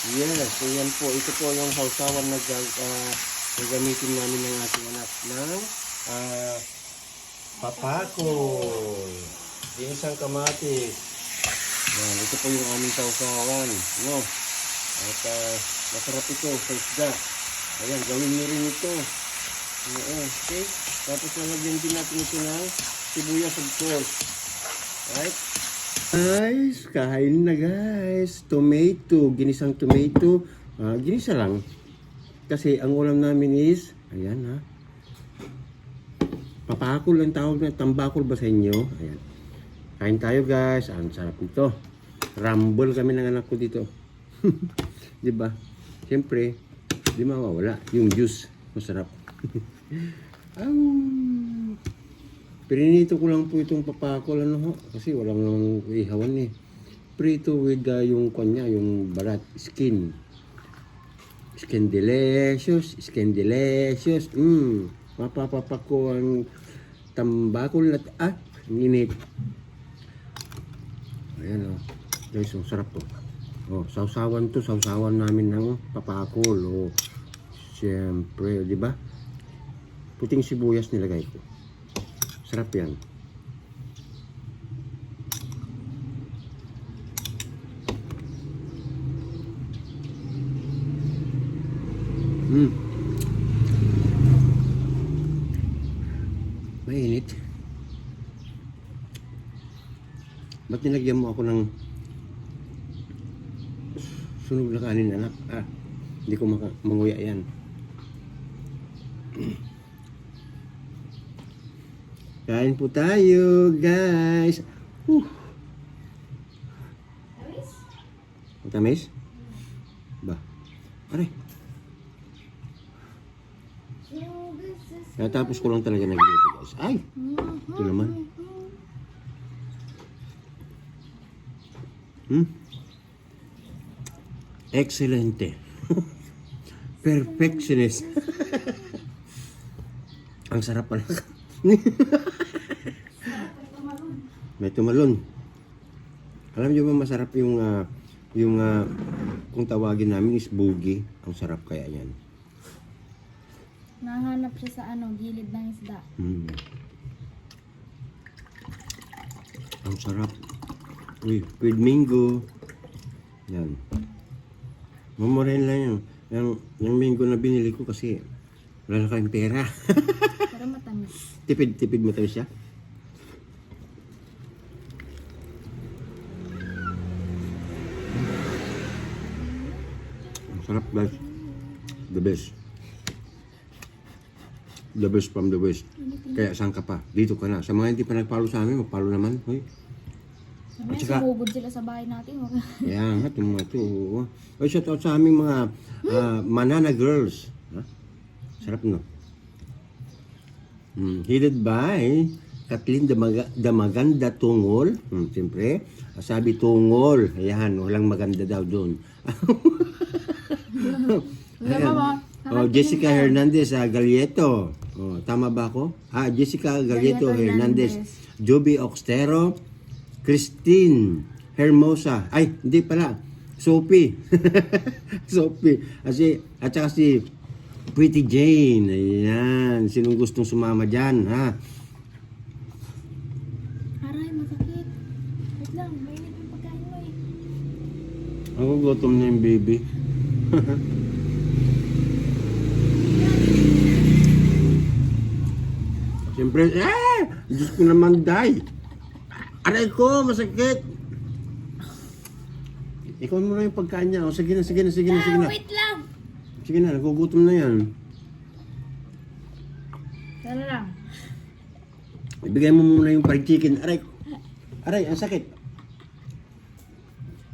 Yes, so yan po. Ito po yung sausawan na gagamitin namin ng ating anak ng papakol. Ginisang kamatis. Yan, ito po yung aming sausawan. No? At masarap ito sa isda. Ayan, gawin nyo rin ito. Okay? Tapos nalagyan din natin ito ng sibuyas of course. Right? Guys, kain na guys. Tomato, ginisang tomato. Ginisa lang. Kasi ang ulam namin is, ayan ha. Papakol ang tawag na, tambakol ba sa inyo? Ayan. Kain tayo guys. Ang sarap nito. Rumble kami ng anak ko dito. Diba? Siyempre, di mawawala. Yung juice, masarap. Pirinito ko lang po itong papakol ano ho. Kasi walang namang ihawan eh. Prito with yung kanya, yung balat, skin. Skin delicious, skin delicious. Mapapapak ko ang tambakol at init. Ayan o. Guys, ang sarap po. Oh, sausawan to, sausawan namin ng papakol. Oh, siyempre, di ba? Puting sibuyas nilagay ko. Sarap yan. Mainit. Ba't nilagyan mo ako ng sunog na kanin, anak? Hindi ko manguya yan. Kain po tayo, guys. Matamis? Ba? Aray. Tapos ko lang talaga nagluto, guys. Ay! Ito naman. Excelente. Perfectionist. Ang sarap pala. May tumalon. Alam niyo ba masarap yung kung tawagin namin is boogie. Ang sarap kaya yan. Nahanap siya sa gilid ng isda. Ang sarap. Uy, with mango. Yan. Mamorin lang yun. Yung mango na binili ko kasi wala na kayong pera. Pero matamis. Tipid matamis siya. Ang sarap guys. The best. The best from the west. Kaya saan ka pa? Dito ka na. Sa mga hindi pa nagpalo sa amin, magpalo naman. Hoy. Sabi niya, sumugod sila sa bahay natin. Kaya nga, itong mga ito. Ay, shout out sa aming mga Manana girls. Sarap no? Headed by Kathleen Damaganda Tungol. Siyempre, sabi Tungol. Ayan, walang maganda daw doon. Jessica Hernandez Galieto. Tama ba ako? Jessica Galieto Hernandez. Joby Oxtero. Christine Hermosa. Ay, hindi pala. Sophie. Sophie. At saka si Pretty Jane. Ayan. Sinong gustong sumama dyan, ha? Aray, masakit. Wait lang, mainit yung pagkain mo eh. Ako gutom na yung baby. Siyempre, Diyos ko naman, day. Aray ko, masakit. Ikaw mo na yung pagkain niya. Sige na. Wait lang. Sige na, nagugutom na yan. Tara lang. Ibigay mo muna yung fried chicken. Aray, ang sakit.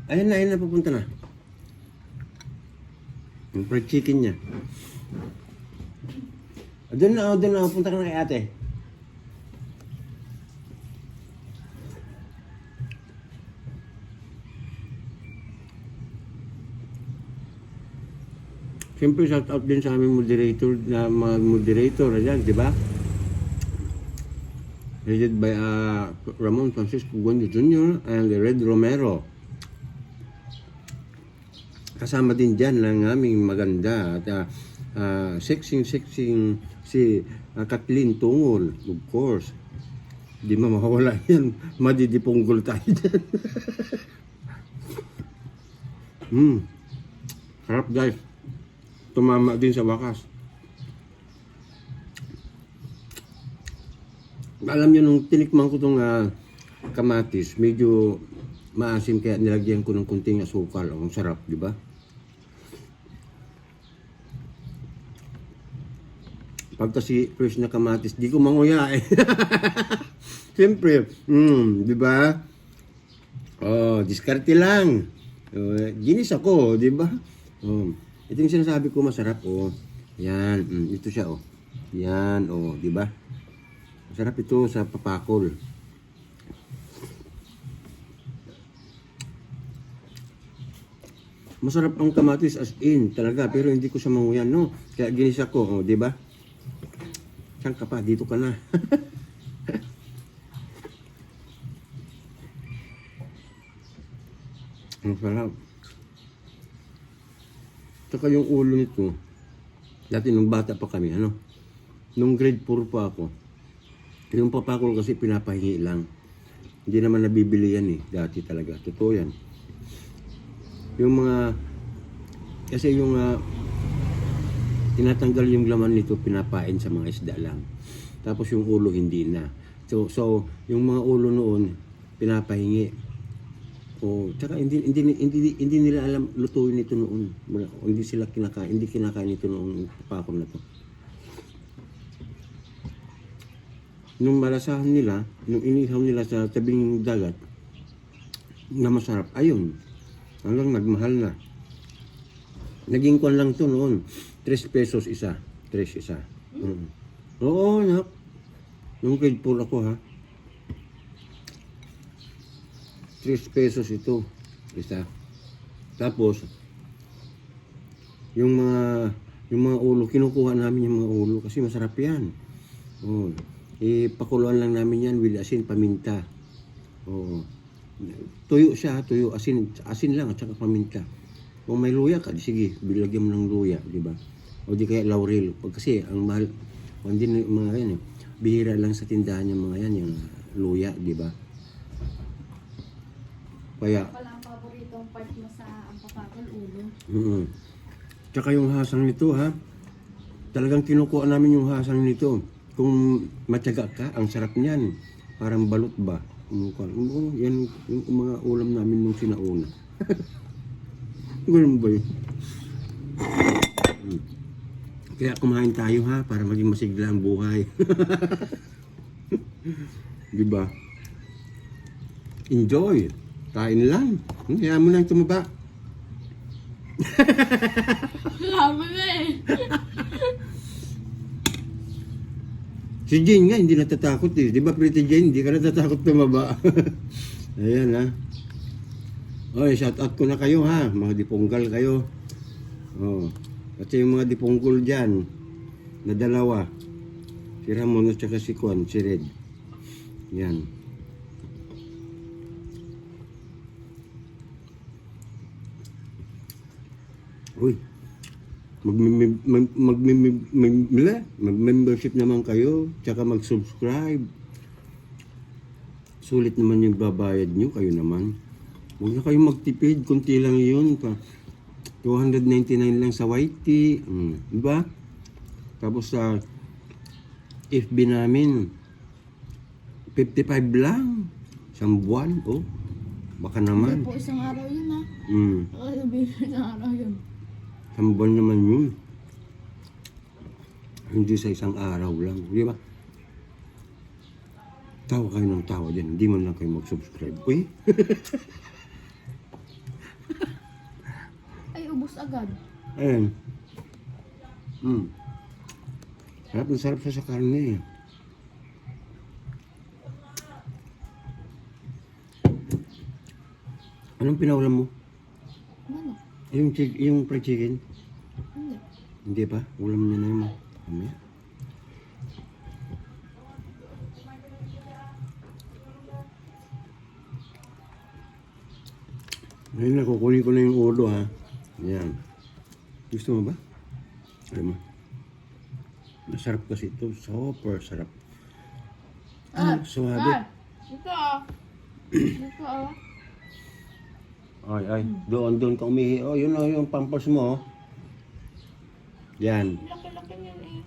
Ayun na, pupunta na. Yung fried chicken niya. Doon na, punta ka na kay ate. Siyempre, shout out din sa aming moderator na mga moderator, ayan, di ba? Headed by Ramon Francisco Guanyo Jr. and Red Romero. Kasama din dyan ng aming maganda at sexing si Kathleen Tungol, of course. Di mawawala yan. Madidipunggol tayo dyan. Sarap guys. Tumama din sa wakas. Alam nyo, nung tinikman ko itong kamatis, medyo maasim kaya nilagyan ko ng kunting asukal. Ang sarap, di ba? Pag kasi fresh na kamatis, di ko manguya eh. Siyempre, di ba? Oh, diskarte lang. Ginis ako, di ba? Ito yung sinasabi ko, masarap, oh. Yan, ito siya, oh. Yan, oh, di ba? Masarap ito sa papakol. Masarap ang kamatis as in, talaga, pero hindi ko siya manguyan, no? Kaya ginis ako, oh, di ba? Saan ka pa? Dito ka na. Ang sarap. Tsaka yung ulo nito, dati nung bata pa kami, ano? Nung grade 4 pa ako, yung papakol kasi pinapahingi lang. Hindi naman nabibili yan eh, dati talaga. Totoo yan. Yung mga, kasi yung tinatanggal yung laman nito, pinapain sa mga isda lang. Tapos yung ulo hindi na. So yung mga ulo noon pinapahingi. O tsaka hindi nila alam lutuin ito noon. Hindi sila kinakain, hindi kinakain ito noong papakol na to. Nung malasahan nila, nung inihaw nila sa tabing dagat, na masarap, ayun. Hanggang nagmahal na. Naging kwan lang to noon. 3 pesos isa. 3 isa. Oo, anak. Nung grade 4 ako, ha. 3 pesos ito. Isa. Tapos, yung mga ulo, kinukuha namin yung mga ulo kasi masarap yan. Oh. Ipakuluan lang namin yan with asin, paminta. Oh. Tuyo siya, tuyo, asin lang at saka paminta. Kung may luya ka, sige, bilagyan mo ng luya, di ba? O di kaya laurel. Kasi ang mahal, hindi mga yan eh, bihira lang sa tindahan yung mga yan, yung luya, di ba? Kaya, Wala ang paboritong part mo sa ampapakol, ulo. Tsaka yung hasang nito ha, talagang kinukuha namin yung hasang nito. Kung matyaga ka, ang sarap niyan. Parang balot ba? Yan yung mga ulam namin nung sinauna. Ganun ba yun? Kaya kumain tayo ha, para maging masigla ang buhay. Diba? Enjoy. Kain lang. Kaya mo nang tumaba. Lama na eh. Si Jane nga, hindi natatakot eh. Di ba, Pretty Jane, hindi ka natatakot tumaba. Ayan ha. Oy, shout out ko na kayo ha. Mga diponggal kayo. Oh. Kasi yung mga diponggol dyan, na dalawa. Si Ramon at saka si Kwan, si Red. Yan. Uy. Mag-membership naman kayo, tsaka mag-subscribe. Sulit naman yung babayad nyo, kayo naman. Huwag na kayong magtipid, kunti lang yun. 299 lang sa YT, diba? Tapos sa FB namin, 55 lang. Isang buwan, oh. Baka naman. Hindi po isang araw yun ha. Isang araw yun. Isang buwan naman yun. Hindi sa isang araw lang, di ba? Tawa kayo ng tawa dyan. Hindi man lang kayo mag-subscribe. Uy! Ay, ubos agad. Ayan. Sarap na sarap siya sa karne. Anong pinaulam mo? Ano? Yung fried chicken? Hindi. Hindi pa? Ulam niya na yun. Mamaya. Ngayon na, kukunin ko na yung ulo ha. Yan. Gusto mo ba? Alam mo. Masarap kasi ito. Super sarap. Suwabe. Ito ah. Ito ah. Ay. Doon ka umihi. Oh, yun o, yung pampers mo. Oh. Yan. Laki-laki niyan eh.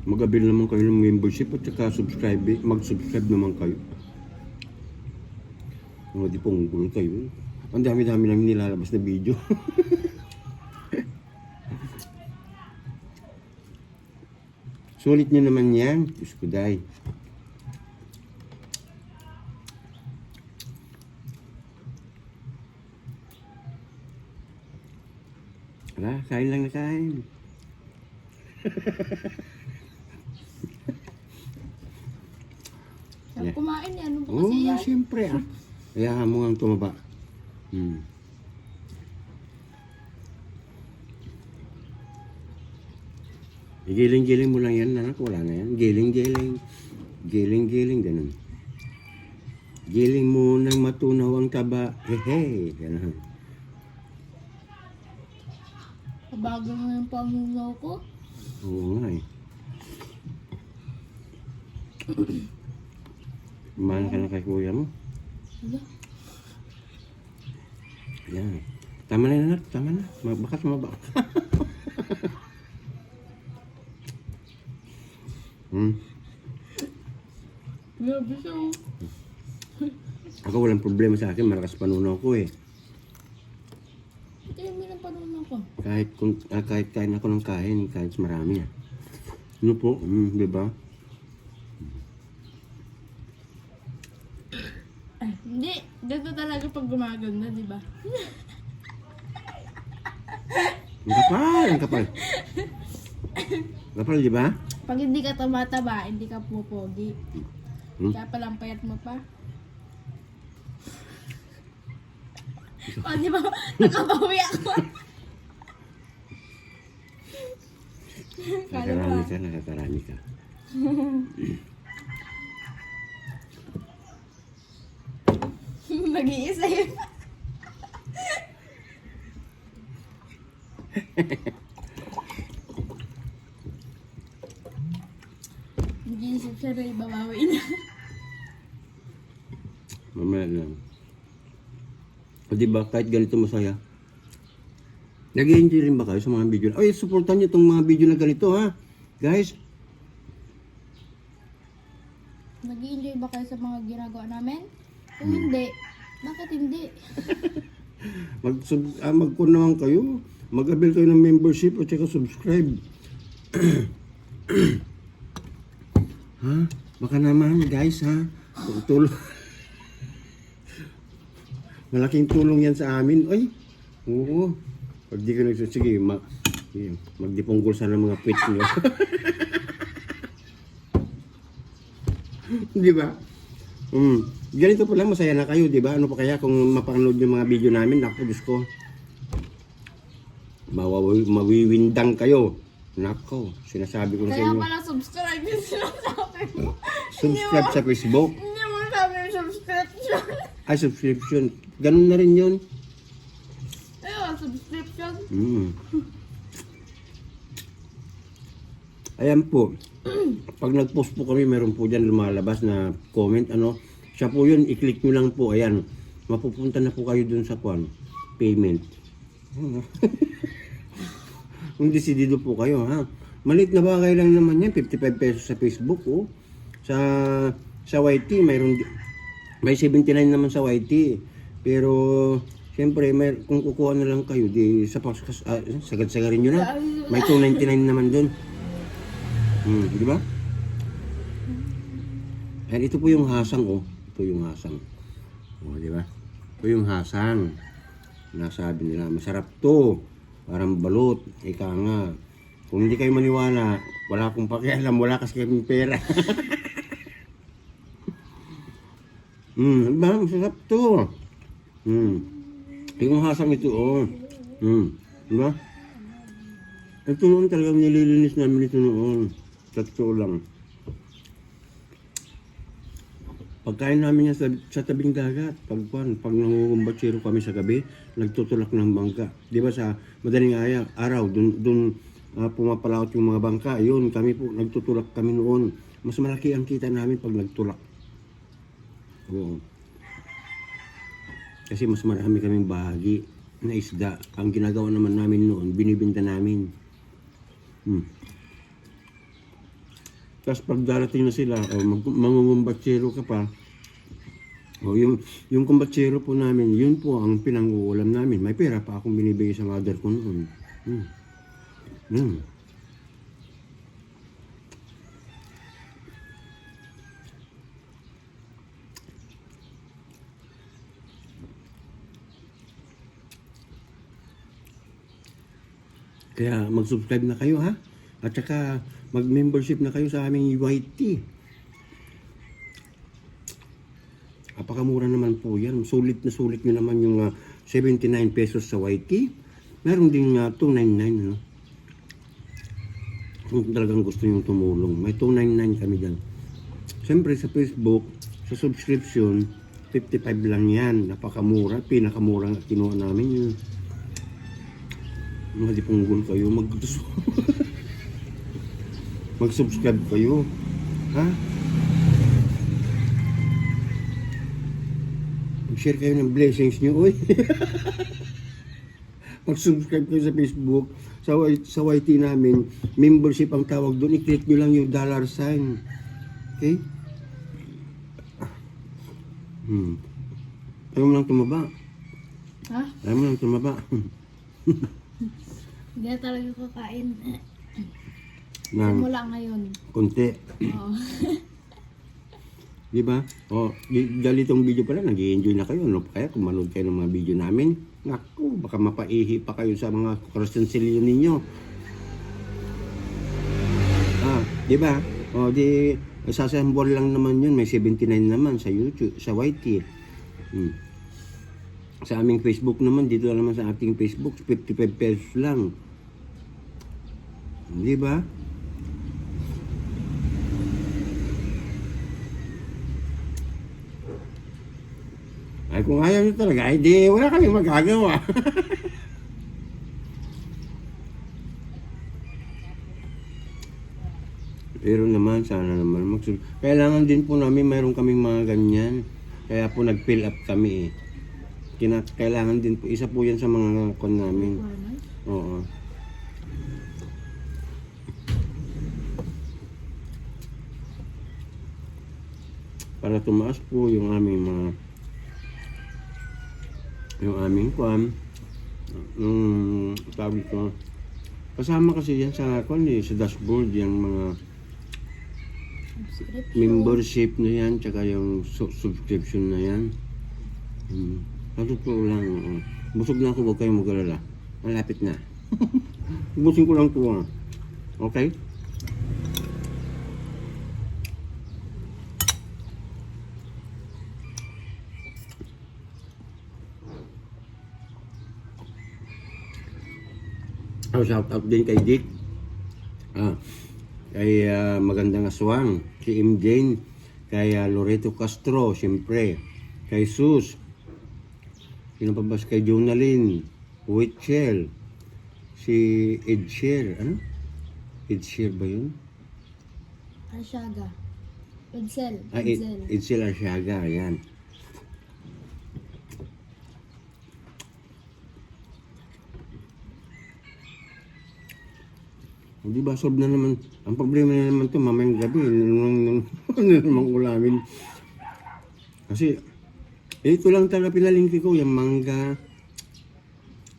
Mag-avail naman kayo ng membership at saka mag-subscribe naman kayo. Mga di punggol kayo. Ang dami-dami namin nilalabas na video. Sulit nyo naman yan. Diyos ko, day. Ala, kain lang na kain. Sarap kumain yan. Ano ba Oo, kasi yan? siyempre ah. Kaya mo ang tumaba. Giling-giling mo lang yan, anak. Wala na yan. Giling-giling. Giling-giling, ganun. Giling mo nang matunaw ang taba. Hehe, ganun. Kabagal na yung pamunaw ko. Oo nga eh. Mahal ka na kay kuya mo. Wala. Yan. Tama na anak, tama na. Baka tumaba. Grabe siya oh. Ako walang problema sa akin, malakas panunaw ko eh. Ito yung minang panunaw ko. Kahit kain ako ng kain, kahit marami ah. Ano po? Di ba? Ay, hindi. Dito talaga pag gumaganda, di ba? Ang kapal. Kapal, di ba? Pag hindi ka tumataba, hindi ka pupogi. Kaya palang payat mo pa. O, di ba? Nakabawi ako. Nakakarami ka. Mag-iisa yun. Nag-iisip siya na ibabawi niya. Mamaya lang. O diba, kahit ganito masaya. Nag-i-enjoy rin ba kayo sa mga video? Ay, supportan nyo itong mga video na ganito ha. Guys, Nag-i-enjoy ba kayo sa mga ginagawa namin? Kung hindi, bakit hindi? mag-con naman kayo. Mag-avail kayo ng membership at saka subscribe. Ha? Baka naman guys ha. Tulong. Malaking tulong yan sa amin. Ay, oo. Pag di ka sige, magdipunggol sana mga pet nyo. Di ba? Ganito pala, masaya na kayo, di ba? Ano pa kaya kung mapanood yung mga video namin? Naku, Diyos ko. Mawiwindang kayo. Nako, sinasabi ko na sa Kaya inyo. pala subscribe yung sinasabi mo. Subscribe sa Facebook. Hindi mo sabi yung subscription. Ay, subscription. Ganun na rin yun. Ayun, subscription. Ayan po. Pag nag-post po kami, meron po dyan lumalabas na comment. Ano? Siya po yun, i-click nyo lang po. Ayan. Mapupunta na po kayo dun sa payment. Kung decidido po kayo, ha? Maliit na bagay lang naman yan. 55 pesos sa Facebook, oh. Sa YT, may 79 naman sa YT. Pero, siyempre, kung kukuha na lang kayo, di sagad-sagarin nyo na. May 299 naman dun. Di ba? And ito po yung hasang, oh. Ito yung hasang. Oh, di ba? Ito yung hasang. Nasabi nila, masarap to. Parang balot. Ika nga. Kung hindi kayo maniwala, wala akong pakialam, wala kasi kaming pera. Diba? Masarap to. Yung hasang ito, oh. Diba? Ito noon talagang nililinis namin ito noon. Sa totoo lang. Pagkain namin yan sa tabing dagat, pag nangungumbatsero kami sa gabi, nagtutulak ng bangka. Di ba sa madaling araw, dun pumapalaot yung mga bangka. Yun, kami po, nagtutulak kami noon. Mas malaki ang kita namin pag nagtulak. Oo. Kasi mas marami kaming bahagi na isda. Ang ginagawa naman namin noon, binibinta namin. Tapos pag darating na sila, mangungumbatsero ka pa, yung kumbatsero po namin, yun po ang pinanguulam namin. May pera pa akong binibigay sa mother ko noon. Kaya mag-subscribe na kayo ha. At saka mag-membership na kayo sa aming YT. Apakamura naman po yan. Sulit na sulit nyo naman yung 79 pesos sa YT. Meron ding 299. No? Kung talagang gusto nyo tumulong. May 299 kami dyan. Siyempre sa Facebook, sa subscription, 55 lang yan. Napakamura. Pinakamura nga kinuha namin yun. Mga di punggol kayo, mag-subscribe kayo. Ha? Mag-share kayo ng blessings nyo, oy. Mag-subscribe kayo sa Facebook, sa YT namin. Membership ang tawag doon. I-click nyo lang yung $sign. Okay? Ayaw mo lang tumaba. Ha? Ayaw mo lang tumaba. Hindi na talaga kakain. Nang Simula ngayon. konti. Oo. Di ba? Dahil itong video pala, nag-i-enjoy na kayo. Ano pa kaya kung manood kayo ng mga video namin? Naku, baka mapaihi pa kayo sa mga krastansilyo ninyo. Di ba? Di, sasambol lang naman yun. May 79 naman sa YouTube, sa YT. Sa aming Facebook naman, dito naman sa ating Facebook, 55 pesos lang. Di ba? Ay, kung ayaw nyo talaga, ay di, wala kami magagawa. Pero naman, sana naman kailangan din po namin, mayroon kaming mga ganyan. Kaya po nag-fill up kami eh. Kailangan din po, isa po yan sa mga kon namin. Oo. Para tumaas po yung aming mga kwan, tawag ko. Kasama kasi yan sa kwan eh, sa dashboard, yung mga membership na yan, tsaka yung subscription na yan. Ano po lang, busog na ako, huwag kayong mag-alala. Malapit na. Busin ko lang po. Okay? Shout out din kay Dick. Kay Magandang Aswang, si M. Jane, kay Loreto Castro, siyempre, kay Sus, sino pa ba? Kay Jonalyn, Witchell, si Edsher, ano? Edsher ba yun? Arshaga. Edsel. Edsel Arshaga, yan. Di ba, solve na naman. Ang problema na naman ito, mamayang gabi, nung namang ulamin. Kasi, ito lang talaga pinalingki ko, yung mangga.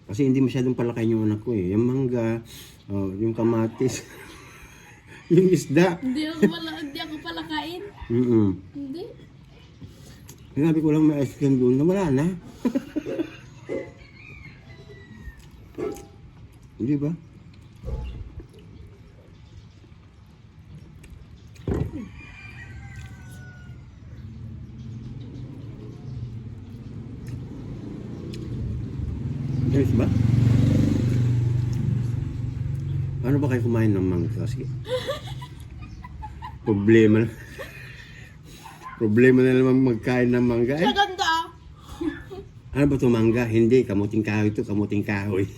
Kasi hindi masyadong palakay yung anak ko eh. Yung mangga, yung kamatis, yung isda. Hindi ako pala kain. Hindi. Sinabi ko lang may ice cream doon na wala na. Hindi ba? Ayos ba? kumain ng mangga. Sige. Problema na. Problema na naman magkain ng mangga. Sa ganda ah. Ano ba ito mangga? Hindi, kamuting kahoy ito, kamuting kahoy.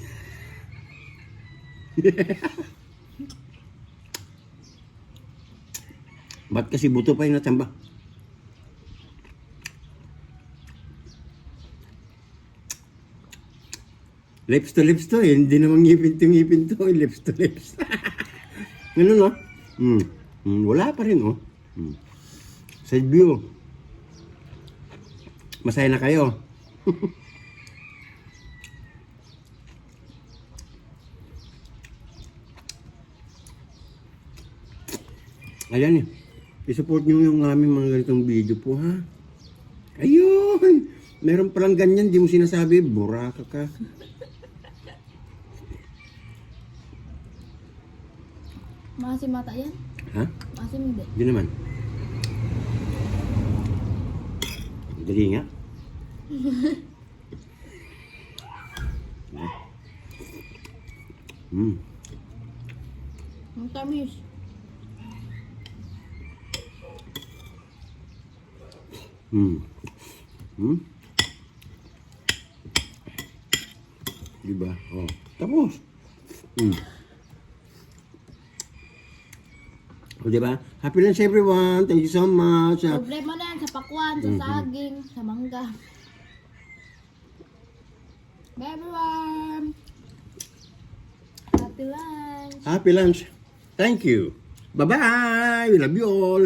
Ba't kasi buto pa yung natamba? Lips to eh. Hindi naman ngipin to. Lips to lips. Ganun no? Wala pa rin oh. Side view. Masaya na kayo. Ayan eh. I-support nyo yung aming mga ganitong video po ha. Ayun! Meron palang ganyan, di mo sinasabi, buraka ka. Maasim mata yan? Ha? Maasim hindi. Hindi naman. Dali nga. Ang tamis. Diba? Oh. Tapos. O diba? Happy lunch everyone. Thank you so much. Problema na yan sa pakwan, sa saging, sa mangga. Bye everyone! Happy lunch! Happy lunch. Thank you. Bye-bye. We love you all.